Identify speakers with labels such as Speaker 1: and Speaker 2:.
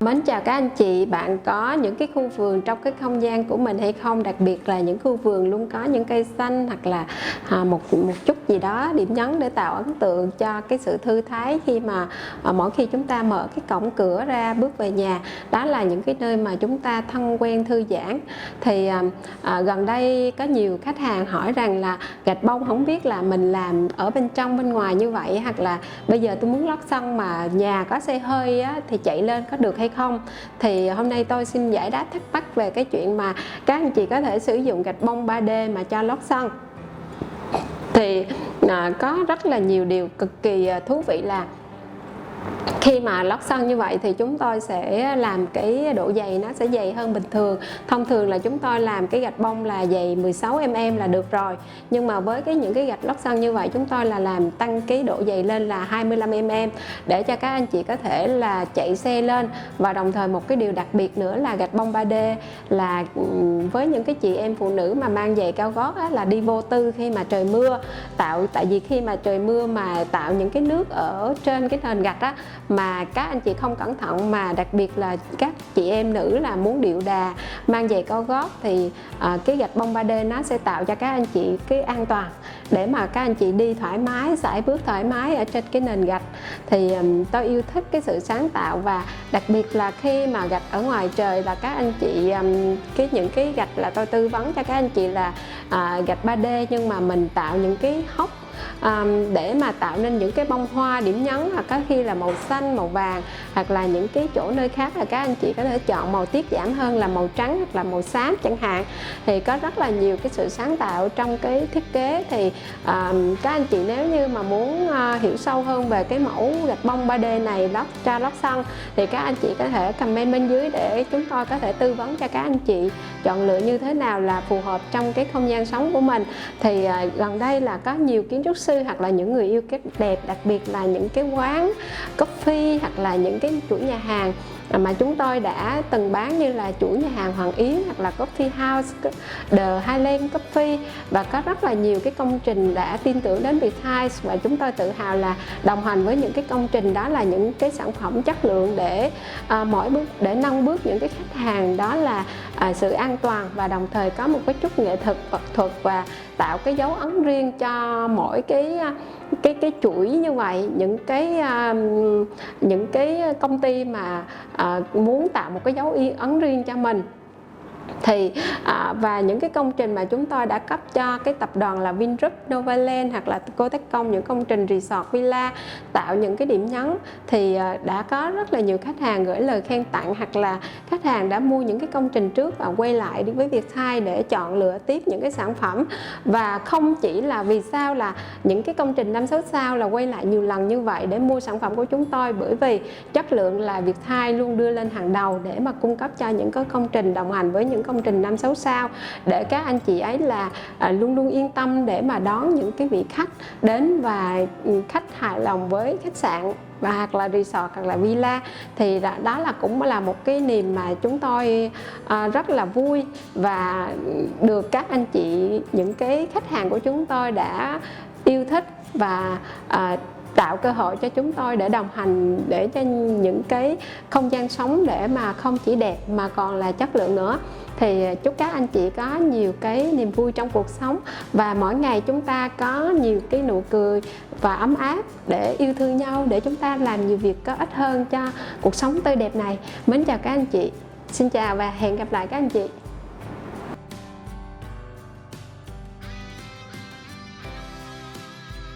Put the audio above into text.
Speaker 1: Mến chào các anh chị, bạn có những cái khu vườn trong cái không gian của mình hay không? Đặc biệt là những khu vườn luôn có những cây xanh hoặc là một chút gì đó điểm nhấn để tạo ấn tượng cho cái sự thư thái khi mà mỗi khi chúng ta mở cái cổng cửa ra bước về nhà. Đó là những cái nơi mà chúng ta thân quen thư giãn. Thì gần đây có nhiều khách hàng hỏi rằng là gạch bông không biết là mình làm ở bên trong bên ngoài như vậy, hoặc là bây giờ tôi muốn lót sân mà nhà có xe hơi á, thì chạy lên có được hay không. Thì hôm nay tôi xin giải đáp thắc mắc về cái chuyện mà các anh chị có thể sử dụng gạch bông 3D mà cho lót sân. Thì có rất là nhiều điều cực kỳ thú vị là khi mà lót sân như vậy thì chúng tôi sẽ làm cái độ dày nó sẽ dày hơn bình thường. Thông thường là chúng tôi làm cái gạch bông là dày 16 mm là được rồi. Nhưng mà với những cái gạch lót sân như vậy chúng tôi là làm tăng cái độ dày lên là 25 mm để cho các anh chị có thể là chạy xe lên. Và đồng thời một cái điều đặc biệt nữa là gạch bông 3D là với những cái chị em phụ nữ mà mang giày cao gót á, là đi vô tư khi mà trời mưa, tại vì khi mà trời mưa mà tạo những cái nước ở trên cái nền gạch á, mà các anh chị không cẩn thận, mà đặc biệt là các chị em nữ là muốn điệu đà mang giày cao gót thì cái gạch bông 3D nó sẽ tạo cho các anh chị cái an toàn để mà các anh chị đi thoải mái, sải bước thoải mái ở trên cái nền gạch. Thì tôi yêu thích cái sự sáng tạo, và đặc biệt là khi mà gạch ở ngoài trời là các anh chị những cái gạch là tôi tư vấn cho các anh chị là gạch 3D nhưng mà mình tạo những cái hốc để mà tạo nên những cái bông hoa điểm nhấn, hoặc có khi là màu xanh, màu vàng, hoặc là những cái chỗ nơi khác là các anh chị có thể chọn màu tiết giảm hơn là màu trắng hoặc là màu xám chẳng hạn. Thì có rất là nhiều cái sự sáng tạo trong cái thiết kế. Thì các anh chị nếu như mà muốn hiểu sâu hơn về cái mẫu gạch bông 3D này cho lót sân thì các anh chị có thể comment bên dưới để chúng tôi có thể tư vấn cho các anh chị chọn lựa như thế nào là phù hợp trong cái không gian sống của mình. Thì gần đây là có nhiều kiến trúc sư hoặc là những người yêu cái đẹp, đặc biệt là những cái quán coffee hoặc là những cái chuỗi nhà hàng mà chúng tôi đã từng bán, như là chuỗi nhà hàng Hoàng Yến hoặc là Coffee House, The Highland Coffee, và có rất là nhiều cái công trình đã tin tưởng đến Viettiles, và chúng tôi tự hào là đồng hành với những cái công trình đó là những cái sản phẩm chất lượng để mỗi bước để nâng bước những cái khách hàng, đó là sự an toàn và đồng thời có một cái chút nghệ thuật và tạo cái dấu ấn riêng cho mỗi cái chuỗi như vậy. Những cái công ty mà muốn tạo một cái dấu ấn riêng cho mình thì và những cái công trình mà chúng tôi đã cấp cho cái tập đoàn là Vingroup, Novaland hoặc là Cotecom, những công trình resort villa tạo những cái điểm nhấn, thì đã có rất là nhiều khách hàng gửi lời khen tặng, hoặc là khách hàng đã mua những cái công trình trước và quay lại đi với Viettiles để chọn lựa tiếp những cái sản phẩm. Và không chỉ là vì sao là những cái công trình 5-6 sao là quay lại nhiều lần như vậy để mua sản phẩm của chúng tôi, bởi vì chất lượng là Viettiles luôn đưa lên hàng đầu để mà cung cấp cho những cái công trình đồng hành với những công trình 5-6 sao, để các anh chị ấy là luôn luôn yên tâm để mà đón những cái vị khách đến và khách hài lòng với khách sạn và hoặc là resort hoặc là villa. Thì đó là cũng là một cái niềm mà chúng tôi rất là vui, và được các anh chị, những cái khách hàng của chúng tôi đã yêu thích và tạo cơ hội cho chúng tôi để đồng hành để cho những cái không gian sống để mà không chỉ đẹp mà còn là chất lượng nữa. Thì chúc các anh chị có nhiều cái niềm vui trong cuộc sống, và mỗi ngày chúng ta có nhiều cái nụ cười và ấm áp để yêu thương nhau, để chúng ta làm nhiều việc có ích hơn cho cuộc sống tươi đẹp này. Mến chào các anh chị, xin chào và hẹn gặp lại các anh chị.